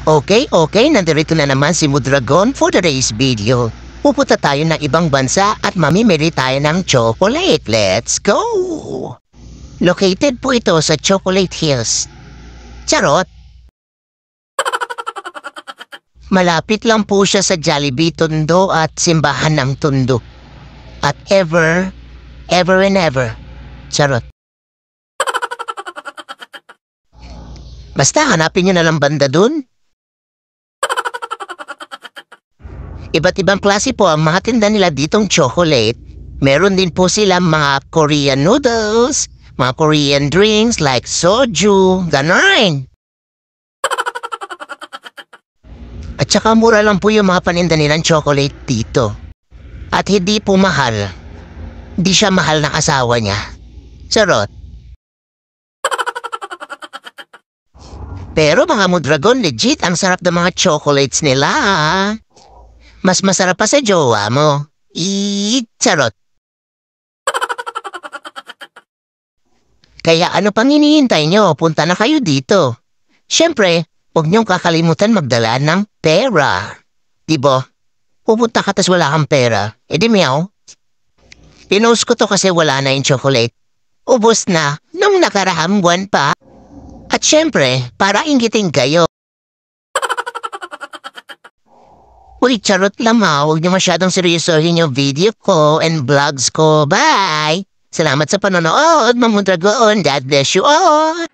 Okay, nandito na naman si Mudragon for today's video. Pupunta tayo ng ibang bansa at mamimili tayo ng chocolate. Let's go! Located po ito sa Chocolate Hills. Charot! Malapit lang po siya sa Jollibee Tondo at Simbahan ng Tondo. At ever and ever. Charot. Basta hanapin nyo na lang banda dun. Iba't ibang klase po ang mga tinda nila ditong chocolate. Meron din po sila mga Korean noodles, mga Korean drinks like soju, ganon. At saka mura lang po yung mga paninda nilang chocolate dito. At hindi po mahal. Di siya mahal ng asawa niya. Sarot. Pero mga Mudragon, legit ang sarap ng mga chocolates nila. Mas masarap pa sa jowa mo. Charot. Kaya ano pang hinihintay nyo? Punta na kayo dito. Siyempre, huwag niyong kakalimutan magdala ng pera. Diba? Pupunta ka tas wala kang pera. Di meow. Pinost ko to kasi wala na yung chocolate. Ubos na nung nakaraang buwan pa. At siyempre, para inggitin kayo. Uy, charot lang ha. Huwag niyo masyadong seryosohin yung video ko and vlogs ko. Bye! Salamat sa panonood, Mamudragon. God bless you all!